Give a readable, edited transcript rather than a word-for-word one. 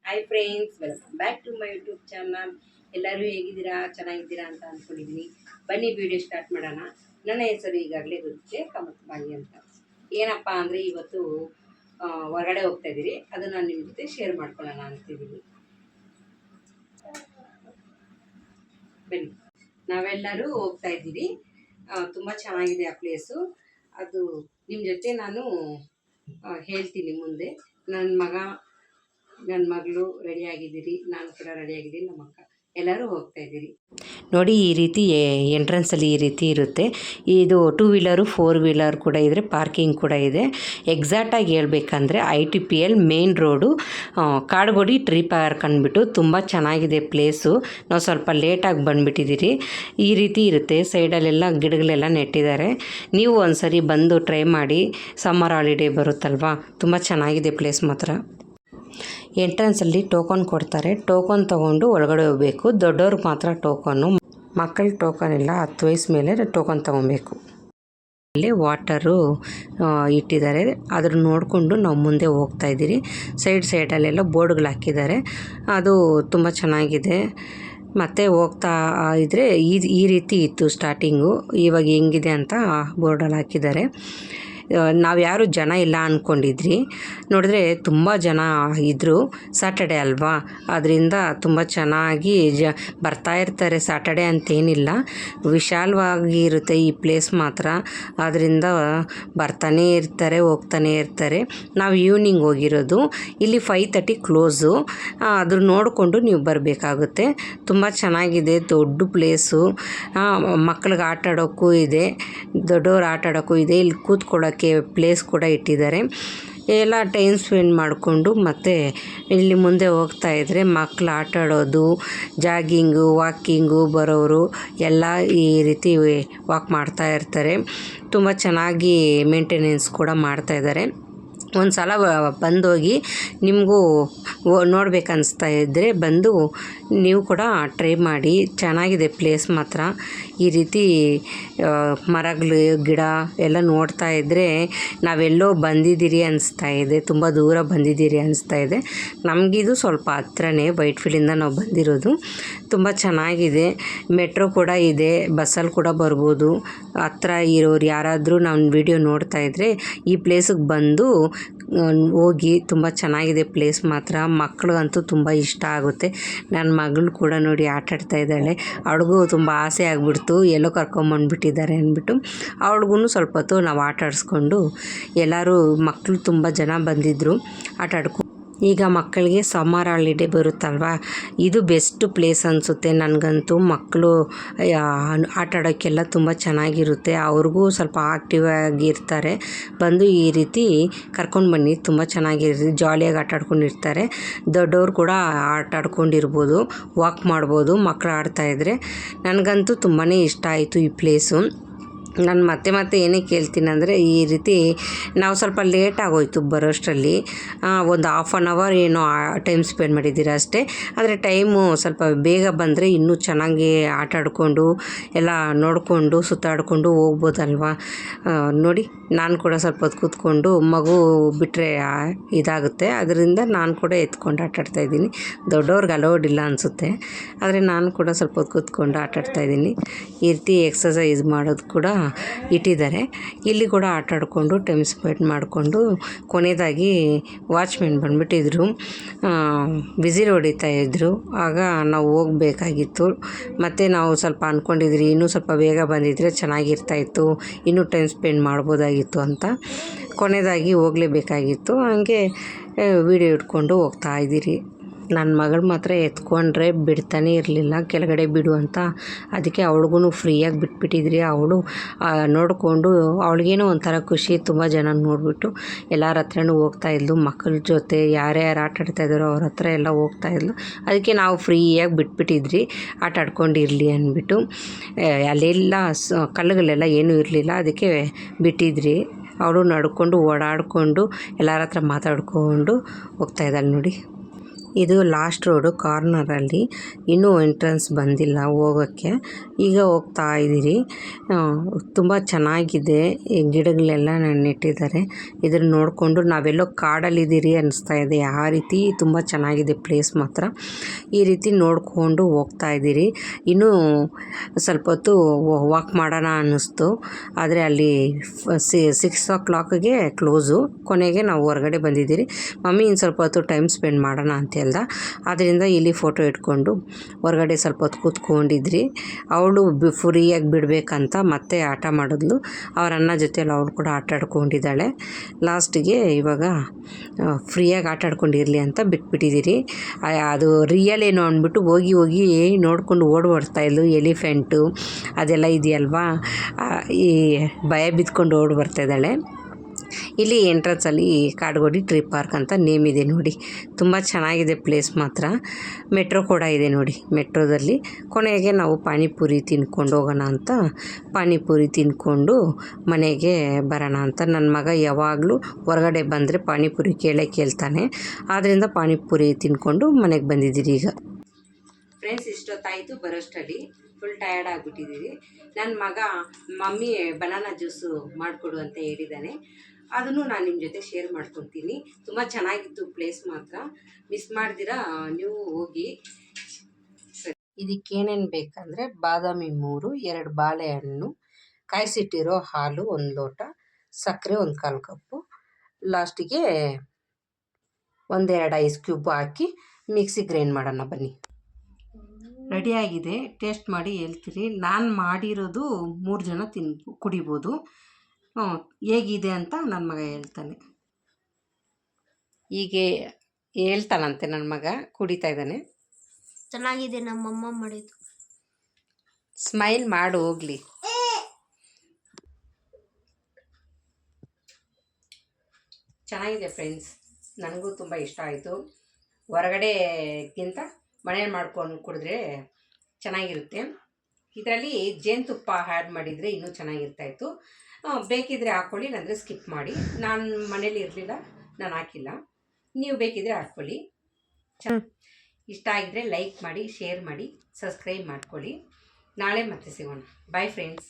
Hi friends, welcome back to my YouTube channel. ಎಲ್ಲರೂ ಹೇಗಿದ್ದೀರಾ? ಚೆನ್ನಾಗಿದ್ದೀರಾ ಅಂತ ಅಂದ್ಕೊಂಡಿದ್ದೀನಿ. ಬನ್ನಿ ವಿಡಿಯೋ ಸ್ಟಾರ್ಟ್ ಮಾಡೋಣ. ನನ್ನ ಹೆಸರು ಈಗಾಗಲೇ ಗೊತ್ತಿದೆ, ಕಮತ್ಬಾಯಿ ಅಂತ. ಏನಪ್ಪ ಅಂದರೆ ಇವತ್ತು ಹೊರಗಡೆ ಹೋಗ್ತಾ ಇದ್ದೀರಿ, ಅದನ್ನು ನಾನು ನಿಮ್ಮ ಜೊತೆ ಶೇರ್ ಮಾಡ್ಕೊಳ್ಳೋಣ ಅಂತಿದ್ದೀನಿ. ಬನ್ನಿ, ನಾವೆಲ್ಲರೂ ಹೋಗ್ತಾ ಇದ್ದೀರಿ. ತುಂಬ ಚೆನ್ನಾಗಿದೆ ಆ ಪ್ಲೇಸು. ಅದು ನಿಮ್ಮ ಜೊತೆ ನಾನು ಹೇಳ್ತೀನಿ ಮುಂದೆ. ನನ್ನ ಮಗಳು ರೆಡಿಯಾಗಿದ್ದೀರಿ, ನಾನು ಕೂಡ ರೆಡಿಯಾಗಿದ್ದೀನಿ, ನಮ್ಮ ಅಕ್ಕ ಎಲ್ಲರೂ ಹೋಗ್ತಾ ಇದ್ದೀರಿ. ನೋಡಿ, ಈ ರೀತಿ ಎಂಟ್ರೆನ್ಸಲ್ಲಿ ಈ ರೀತಿ ಇರುತ್ತೆ. ಇದು 2 ವೀಲರು 4 ವೀಲರ್ ಕೂಡ ಇದ್ದರೆ ಪಾರ್ಕಿಂಗ್ ಕೂಡ ಇದೆ. ಎಕ್ಸಾಕ್ಟಾಗಿ ಹೇಳ್ಬೇಕಂದ್ರೆ ITPL main road, Kadugodi tree park ಅಂದ್ಬಿಟ್ಟು ತುಂಬ ಚೆನ್ನಾಗಿದೆ ಪ್ಲೇಸು. ನಾವು ಸ್ವಲ್ಪ ಲೇಟಾಗಿ ಬಂದುಬಿಟ್ಟಿದ್ದೀರಿ. ಈ ರೀತಿ ಇರುತ್ತೆ, ಸೈಡಲ್ಲೆಲ್ಲ ಗಿಡಗಳೆಲ್ಲ ನೆಟ್ಟಿದ್ದಾರೆ. ನೀವು ಒಂದ್ಸರಿ ಬಂದು ಟ್ರೈ ಮಾಡಿ. ಸಮ್ಮರ್ ಹಾಲಿಡೇ ಬರುತ್ತಲ್ವಾ, ತುಂಬ ಚೆನ್ನಾಗಿದೆ ಪ್ಲೇಸ್ ಮಾತ್ರ. ಎಂಟ್ರೆನ್ಸಲ್ಲಿ ಟೋಕನ್ ಕೊಡ್ತಾರೆ. ಟೋಕನ್ ತೊಗೊಂಡು ಒಳಗಡೆ ಹೋಗಬೇಕು. ದೊಡ್ಡವ್ರಿಗೆ ಮಾತ್ರ ಟೋಕನ್ನು, ಮಕ್ಕಳಿಗೆ ಟೋಕನ್ ಇಲ್ಲ. 10 ವಯಸ್ಸು ಮೇಲೆ ಟೋಕನ್ ತೊಗೊಬೇಕು. ಅಲ್ಲಿ ವಾಟರು ಇಟ್ಟಿದ್ದಾರೆ, ಅದ್ರ ನೋಡಿಕೊಂಡು ನಾವು ಮುಂದೆ ಹೋಗ್ತಾ ಇದ್ದೀರಿ. ಸೈಡಲ್ಲೆಲ್ಲ ಬೋರ್ಡ್ಗಳು ಹಾಕಿದ್ದಾರೆ, ಅದು ತುಂಬ ಚೆನ್ನಾಗಿದೆ. ಮತ್ತೆ ಹೋಗ್ತಾ ಇದ್ದರೆ ಈ ರೀತಿ ಇತ್ತು ಸ್ಟಾರ್ಟಿಂಗು. ಇವಾಗ ಹೆಂಗಿದೆ ಅಂತ ಬೋರ್ಡಲ್ಲಿ ಹಾಕಿದ್ದಾರೆ. ನಾವು ಯಾರು ಜನ ಇಲ್ಲ ಅಂದ್ಕೊಂಡಿದ್ರಿ, ನೋಡಿದ್ರೆ ತುಂಬ ಜನ ಇದ್ದರು. ಸ್ಯಾಟರ್ಡೆ ಅಲ್ವಾ, ಅದರಿಂದ ತುಂಬ ಚೆನ್ನಾಗಿ ಬರ್ತಾ ಇರ್ತಾರೆ. ಸ್ಯಾಟರ್ಡೆ ಅಂತೇನಿಲ್ಲ, ವಿಶಾಲವಾಗಿ ಇರುತ್ತೆ ಈ ಪ್ಲೇಸ್ ಮಾತ್ರ. ಅದರಿಂದ ಬರ್ತಾನೇ ಇರ್ತಾರೆ, ಹೋಗ್ತಾನೆ ಇರ್ತಾರೆ. ನಾವು ಈವ್ನಿಂಗ್ ಹೋಗಿರೋದು. ಇಲ್ಲಿ 5:30 ಕ್ಲೋಸು. ಅದ್ರ ನೋಡಿಕೊಂಡು ನೀವು ಬರಬೇಕಾಗುತ್ತೆ. ತುಂಬ ಚೆನ್ನಾಗಿದೆ, ದೊಡ್ಡ ಪ್ಲೇಸು. ಮಕ್ಳಿಗೆ ಆಟ ಆಡೋಕ್ಕೂ ಇದೆ, ದೊಡ್ಡವ್ರು ಆಟ ಆಡೋಕ್ಕೂ ಇದೆ. ಇಲ್ಲಿ ಕೂತ್ಕೊಳ್ಳೋಕ್ಕೆ ಪ್ಲೇಸ್ ಕೂಡ ಇಟ್ಟಿದ್ದಾರೆ. ಎಲ್ಲ ಟೈಮ್ ಸ್ಪೆಂಡ್ ಮಾಡಿಕೊಂಡು ಮತ್ತೆ ಇಲ್ಲಿ ಮುಂದೆ ಹೋಗ್ತಾ ಇದ್ದರೆ ಮಕ್ಕಳು ಆಟ ಆಡೋದು, ಜಾಗಿಂಗು, ವಾಕಿಂಗು ಬರೋರು ಎಲ್ಲ ಈ ರೀತಿ ವಾಕ್ ಮಾಡ್ತಾ ಇರ್ತಾರೆ. ತುಂಬ ಚೆನ್ನಾಗಿ ಮೇಂಟೆನೆನ್ಸ್ ಕೂಡ ಮಾಡ್ತಾಯಿದ್ದಾರೆ. ಒಂದು ಸಲ ಬಂದೋಗಿ, ನಿಮಗೂ ನೋಡ್ಬೇಕನ್ನಿಸ್ತಾ ಇದ್ದರೆ ಬಂದು ನೀವು ಕೂಡ ಟ್ರೈ ಮಾಡಿ. ಚೆನ್ನಾಗಿದೆ ಪ್ಲೇಸ್ ಮಾತ್ರ. ಈ ರೀತಿ ಮರಗಳು, ಗಿಡ ಎಲ್ಲ ನೋಡ್ತಾ ಇದ್ದರೆ ನಾವೆಲ್ಲೋ ಬಂದಿದ್ದೀರಿ ಅನಿಸ್ತಾ ಇದೆ, ತುಂಬ ದೂರ ಬಂದಿದ್ದೀರಿ ಅನಿಸ್ತಾ ಇದೆ. ನಮಗಿದು ಸ್ವಲ್ಪ ಹತ್ರನೇ, ವೈಟ್ಫೀಲ್ಡಿಂದ ನಾವು ಬಂದಿರೋದು. ತುಂಬ ಚೆನ್ನಾಗಿದೆ. ಮೆಟ್ರೋ ಕೂಡ ಇದೆ, ಬಸ್ಸಲ್ಲಿ ಕೂಡ ಬರ್ಬೋದು. ಹತ್ರ ಇರೋರು ಯಾರಾದರೂ ನಮ್ಮ ವಿಡಿಯೋ ನೋಡ್ತಾ ಇದ್ದರೆ ಈ ಪ್ಲೇಸಿಗೆ ಬಂದು ಹೋಗಿ. ತುಂಬ ಚೆನ್ನಾಗಿದೆ ಪ್ಲೇಸ್ ಮಾತ್ರ. ಮಕ್ಳಿಗಂತೂ ತುಂಬ ಇಷ್ಟ ಆಗುತ್ತೆ. ನನ್ನ ಮಗಳು ಕೂಡ ನೋಡಿ ಆಟಾಡ್ತಾ ಇದ್ದಾಳೆ. ಅವಳಿಗೂ ತುಂಬ ಆಸೆ ಆಗಿಬಿಡ್ತು, ಎಲ್ಲೋ ಕರ್ಕೊಂಬಂದುಬಿಟ್ಟಿದ್ದಾರೆ ಅಂದ್ಬಿಟ್ಟು. ಅವಳಿಗೂ ಸ್ವಲ್ಪ ಹೊತ್ತು ನಾವು ಆಟ ಆಡಿಸ್ಕೊಂಡು, ಎಲ್ಲರೂ ಮಕ್ಕಳು ತುಂಬ ಜನ ಬಂದಿದ್ದರು ಆಟಾಡ್ಕೊಂಡು. ಈಗ ಮಕ್ಕಳಿಗೆ ಸಮ್ಮರ್ ಹಾಲಿಡೇ ಬರುತ್ತಲ್ವ, ಇದು ಬೆಸ್ಟ್ ಪ್ಲೇಸ್ ಅನಿಸುತ್ತೆ ನನಗಂತೂ. ಮಕ್ಕಳು ಆಟ ಆಡೋಕ್ಕೆಲ್ಲ ತುಂಬ ಚೆನ್ನಾಗಿರುತ್ತೆ. ಅವ್ರಿಗೂ ಸ್ವಲ್ಪ ಆಕ್ಟಿವ್ ಆಗಿರ್ತಾರೆ. ಬಂದು ಈ ರೀತಿ ಕರ್ಕೊಂಡು ಬನ್ನಿ, ತುಂಬ ಚೆನ್ನಾಗಿರುತ್ತೆ. ಜಾಲಿಯಾಗಿ ಆಟ ಆಡ್ಕೊಂಡಿರ್ತಾರೆ. ದೊಡ್ಡವ್ರು ಕೂಡ ಆಟ ಆಡ್ಕೊಂಡಿರ್ಬೋದು, ವಾಕ್ ಮಾಡ್ಬೋದು ಮಕ್ಕಳು ಆಡ್ತಾಯಿದ್ರೆ. ನನಗಂತೂ ತುಂಬಾ ಇಷ್ಟ ಆಯಿತು ಈ ಪ್ಲೇಸು. ನಾನು ಮತ್ತೆ ಏನೇ ಕೇಳ್ತೀನಿ ಅಂದರೆ, ಈ ರೀತಿ ನಾವು ಸ್ವಲ್ಪ ಲೇಟ್ ಆಗೋಯ್ತು ಬರೋಷ್ಟರಲ್ಲಿ. ಒಂದು ½ ಅನ್ ಅವರ್ ಏನೋ ಟೈಮ್ ಸ್ಪೆಂಡ್ ಮಾಡಿದ್ದೀರ ಅಷ್ಟೇ. ಆದರೆ ಟೈಮು ಸ್ವಲ್ಪ ಬೇಗ ಬಂದರೆ ಇನ್ನೂ ಚೆನ್ನಾಗಿ ಆಟ ಆಡಿಕೊಂಡು ಎಲ್ಲ ನೋಡಿಕೊಂಡು ಸುತ್ತಾಡಿಕೊಂಡು ಹೋಗ್ಬೋದಲ್ವ. ನೋಡಿ, ನಾನು ಕೂಡ ಸ್ವಲ್ಪ ಹೊತ್ತು ಕೂತ್ಕೊಂಡು, ಮಗು ಬಿಟ್ಟರೆ ಇದಾಗುತ್ತೆ, ಅದರಿಂದ ನಾನು ಕೂಡ ಎತ್ಕೊಂಡು ಆಟಾಡ್ತಾಯಿದ್ದೀನಿ. ದೊಡ್ಡವ್ರಿಗೆ ಅಲೋಡ್ ಇಲ್ಲ ಅನಿಸುತ್ತೆ, ಆದರೆ ನಾನು ಕೂಡ ಸ್ವಲ್ಪ ಹೊತ್ತು ಕೂತ್ಕೊಂಡು ಆಟಾಡ್ತಾಯಿದ್ದೀನಿ. ಈ ರೀತಿ ಎಕ್ಸಸೈಸ್ ಮಾಡೋದು ಕೂಡ ಇಟ್ಟಿದ್ದಾರೆ. ಇಲ್ಲಿ ಕೂಡ ಆಟ ಆಡಿಕೊಂಡು ಟೈಮ್ ಸ್ಪೆಂಡ್ ಮಾಡಿಕೊಂಡು, ಕೊನೆಯದಾಗಿ ವಾಚ್ಮೆನ್ ಬಂದುಬಿಟ್ಟಿದ್ರು, ವಿಸಿಲ್ ಹೊಡಿತಾಯಿದ್ರು. ಆಗ ನಾವು ಹೋಗಬೇಕಾಗಿತ್ತು. ಮತ್ತು ನಾವು ಸ್ವಲ್ಪ ಅಂದ್ಕೊಂಡಿದ್ರಿ, ಇನ್ನೂ ಸ್ವಲ್ಪ ಬೇಗ ಬಂದಿದ್ದರೆ ಚೆನ್ನಾಗಿರ್ತಾಯಿತ್ತು, ಇನ್ನೂ ಟೈಮ್ ಸ್ಪೆಂಡ್ ಮಾಡ್ಬೋದಾಗಿತ್ತು ಅಂತ. ಕೊನೆಯದಾಗಿ ಹೋಗಲೇಬೇಕಾಗಿತ್ತು. ಹಾಗೆ ವಿಡಿಯೋ ಇಟ್ಕೊಂಡು ಹೋಗ್ತಾ ಇದ್ದೀರಿ. ನನ್ನ ಮಗಳು ಮಾತ್ರ ಎತ್ಕೊಂಡ್ರೆ ಬಿಡ್ತಾನೆ ಇರಲಿಲ್ಲ, ಕೆಳಗಡೆ ಬಿಡು ಅಂತ. ಅದಕ್ಕೆ ಅವಳಿಗೂ ಫ್ರೀಯಾಗಿ ಬಿಟ್ಬಿಟ್ಟಿದ್ರಿ. ಅವಳು ನೋಡಿಕೊಂಡು, ಅವಳಿಗೇನೋ ಒಂಥರ ಖುಷಿ, ತುಂಬ ಜನ ನೋಡಿಬಿಟ್ಟು ಎಲ್ಲರ ಹತ್ರನೂ ಹೋಗ್ತಾಯಿದ್ಲು. ಮಕ್ಕಳ ಜೊತೆ ಯಾರ್ಯಾರು ಆಟ ಆಡ್ತಾಯಿದ್ದಾರೋ ಅವ್ರ ಹತ್ರ ಎಲ್ಲ ಹೋಗ್ತಾಯಿದ್ಲು. ಅದಕ್ಕೆ ನಾವು ಫ್ರೀಯಾಗಿ ಬಿಟ್ಬಿಟ್ಟಿದ್ರಿ, ಆಟ ಆಡ್ಕೊಂಡಿರಲಿ ಅಂದ್ಬಿಟ್ಟು. ಅಲ್ಲೆಲ್ಲ ಕಲ್ಲುಗಳೆಲ್ಲ ಏನೂ ಇರಲಿಲ್ಲ, ಅದಕ್ಕೆ ಬಿಟ್ಟಿದ್ರಿ. ಅವಳು ನಡ್ಕೊಂಡು ಓಡಾಡಿಕೊಂಡು ಎಲ್ಲರ ಹತ್ರ ಮಾತಾಡ್ಕೊಂಡು ಹೋಗ್ತಾಯಿದ್ದಾಳೆ ನೋಡಿ. ಇದು ಲಾಸ್ಟ್ ರೋಡು ಕಾರ್ನರಲ್ಲಿ, ಇನ್ನೂ ಎಂಟ್ರೆನ್ಸ್ ಬಂದಿಲ್ಲ ಹೋಗೋಕ್ಕೆ. ಈಗ ಹೋಗ್ತಾ ಇದ್ದೀರಿ. ತುಂಬ ಚೆನ್ನಾಗಿದೆ, ಈ ಗಿಡಗಳೆಲ್ಲ ನೆಟ್ಟಿದ್ದಾರೆ. ಇದನ್ನು ನೋಡಿಕೊಂಡು ನಾವೆಲ್ಲೋ ಕಾಡಲ್ಲಿದ್ದೀರಿ ಅನ್ನಿಸ್ತಾ ಇದೆ. ಆ ರೀತಿ ತುಂಬ ಚೆನ್ನಾಗಿದೆ ಪ್ಲೇಸ್ ಮಾತ್ರ. ಈ ರೀತಿ ನೋಡಿಕೊಂಡು ಹೋಗ್ತಾ ಇದ್ದೀರಿ. ಇನ್ನೂ ಸ್ವಲ್ಪ ಹೊತ್ತು ವಾಕ್ ಮಾಡೋಣ ಅನ್ನಿಸ್ತು, ಆದರೆ ಅಲ್ಲಿ 6 o'clockಗೆ ಕ್ಲೋಸು. ಕೊನೆಗೆ ನಾವು ಹೊರಗಡೆ ಬಂದಿದ್ದೀರಿ. ಮಮ್ಮಿ ಇನ್ನು ಸ್ವಲ್ಪ ಹೊತ್ತು ಟೈಮ್ ಸ್ಪೆಂಡ್ ಮಾಡೋಣ ಅಂತ ಹೇಳ್ದ. ಆದ್ದರಿಂದ ಇಲ್ಲಿ ಫೋಟೋ ಇಟ್ಕೊಂಡು ಹೊರಗಡೆ ಸ್ವಲ್ಪ ಹೊತ್ತು ಕೂತ್ಕೊಂಡಿದ್ರಿ. ಅವಳು ಫ್ರೀಯಾಗಿ ಬಿಡಬೇಕಂತ ಮತ್ತೆ ಆಟ ಮಾಡಿದ್ಲು. ಅವ್ರ ಅಣ್ಣ ಜೊತೆಲಿ ಅವಳು ಕೂಡ ಆಟ ಆಡ್ಕೊಂಡಿದ್ದಾಳೆ. ಲಾಸ್ಟಿಗೆ ಇವಾಗ ಫ್ರೀಯಾಗಿ ಆಟ ಆಡ್ಕೊಂಡಿರಲಿ ಅಂತ ಬಿಟ್ಬಿಟ್ಟಿದ್ದೀರಿ. ಅದು ರಿಯಲ್ ಏನು ಅಂದ್ಬಿಟ್ಟು ಹೋಗಿ ಹೋಗಿ ನೋಡ್ಕೊಂಡು ಓಡಿ ಬರ್ತಾಯಿದ್ಲು. ಎಲಿಫೆಂಟು ಅದೆಲ್ಲ ಇದೆಯಲ್ವಾ, ಈ ಭಯ ಬಿದ್ಕೊಂಡು ಓಡಿ ಬರ್ತಾಯಿದ್ದಾಳೆ. ಇಲ್ಲಿ ಎಂಟ್ರೆನ್ಸಲ್ಲಿ ಕಾಡುಗೋಡಿ ಟ್ರೀ ಪಾರ್ಕ್ ಅಂತ ನೇಮ್ ಇದೆ ನೋಡಿ. ತುಂಬ ಚೆನ್ನಾಗಿದೆ ಪ್ಲೇಸ್ ಮಾತ್ರ. ಮೆಟ್ರೋ ಕೂಡ ಇದೆ ನೋಡಿ. ಮೆಟ್ರೋದಲ್ಲಿ ಕೊನೆಗೆ ನಾವು ಪಾನಿಪುರಿ ತಿನ್ಕೊಂಡು ಹೋಗೋಣ ಅಂತ ಪಾನಿಪುರಿ ತಿಂದ್ಕೊಂಡು ಮನೆಗೆ ಬರೋಣ ಅಂತ. ನನ್ನ ಮಗ ಯಾವಾಗಲೂ ಹೊರಗಡೆ ಬಂದರೆ ಪಾನಿಪುರಿ ಕೇಳ್ತಾನೆ. ಆದ್ದರಿಂದ ಪಾನಿಪುರಿ ತಿಂದ್ಕೊಂಡು ಮನೆಗೆ ಬಂದಿದ್ದೀರಿ ಈಗ. ಫ್ರೆಂಡ್ಸ್, ಇಷ್ಟೊತ್ತಾಯಿತು ಬರೋಷ್ಟರಲ್ಲಿ ಫುಲ್ ಟಯರ್ಡ್ ಆಗಿಬಿಟ್ಟಿದ್ದೀವಿ. ನನ್ನ ಮಗ ಮಮ್ಮಿ ಬನಾನಾ ಜ್ಯೂಸು ಮಾಡಿಕೊಡು ಅಂತ ಹೇಳಿದ್ದಾನೆ. ಅದನ್ನು ನಾನು ನಿಮ್ಮ ಜೊತೆ ಶೇರ್ ಮಾಡ್ಕೊತೀನಿ. ತುಂಬ ಚೆನ್ನಾಗಿತ್ತು ಪ್ಲೇಸ್ ಮಾತ್ರ. ಮಿಸ್ ಮಾಡ್ದಿರಾ ನೀವು ಹೋಗಿ. ಇದಕ್ಕೇನೇನು ಬೇಕಂದರೆ ಬಾದಾಮಿ 3, 2 ಬಾಳೆಹಣ್ಣು, ಕಾಯಿಸಿಟ್ಟಿರೋ ಹಾಲು 1 ಲೋಟ, ಸಕ್ಕರೆ 1/4 ಕಪ್ಪು, ಲಾಸ್ಟಿಗೆ 1-2 ಐಸ್ ಕ್ಯೂಬ್ ಹಾಕಿ ಮಿಕ್ಸಿ ಗ್ರೈಂಡ್ ಮಾಡೋಣ ಬನ್ನಿ. ರೆಡಿಯಾಗಿದೆ, ಟೇಸ್ಟ್ ಮಾಡಿ ಹೇಳ್ತೀರಿ. ನಾನು ಮಾಡಿರೋದು 3 ಜನ ಕುಡಿಬೋದು. ಹೇಗಿದೆ ಅಂತ ನನ್ನ ಮಗ ಹೇಳ್ತಾನೆ. ಹೀಗೆ ಹೇಳ್ತಾನಂತೆ ನನ್ನ ಮಗ, ಕುಡಿತಾ ಇದ್ದಾನೆ. ಚೆನ್ನಾಗಿದೆ, ನಮ್ಮಮ್ಮ ಮಾಡಿದ್ದು. ಸ್ಮೈಲ್ ಮಾಡು ಹೋಗ್ಲಿ. ಚೆನ್ನಾಗಿದೆ ಫ್ರೆಂಡ್ಸ್, ನನಗೂ ತುಂಬ ಇಷ್ಟ ಆಯಿತು. ಹೊರಗಡೆಗಿಂತ ಮನೇಲಿ ಮಾಡ್ಕೊಂಡು ಕುಡಿದ್ರೆ ಚೆನ್ನಾಗಿರುತ್ತೆ. ಇದರಲ್ಲಿ ಜೇನುತುಪ್ಪ ಆ್ಯಡ್ ಮಾಡಿದರೆ ಇನ್ನೂ ಚೆನ್ನಾಗಿರ್ತಾಯಿತ್ತು. ಬೇಕಿದ್ದರೆ ಹಾಕ್ಕೊಳ್ಳಿ, ಇಲ್ಲಾಂದರೆ ಸ್ಕಿಪ್ ಮಾಡಿ. ನಾನು ಮನೇಲಿ ಇರಲಿಲ್ಲ, ನಾನು ಹಾಕಿಲ್ಲ. ನೀವು ಬೇಕಿದ್ದರೆ ಹಾಕ್ಕೊಳ್ಳಿ. ಇಷ್ಟ ಆಗಿದ್ರೆ ಲೈಕ್ ಮಾಡಿ, ಶೇರ್ ಮಾಡಿ, ಸಬ್ಸ್ಕ್ರೈಬ್ ಮಾಡ್ಕೊಳ್ಳಿ. ನಾಳೆ ಮತ್ತೆ ಸಿಗೋಣ. Bye friends.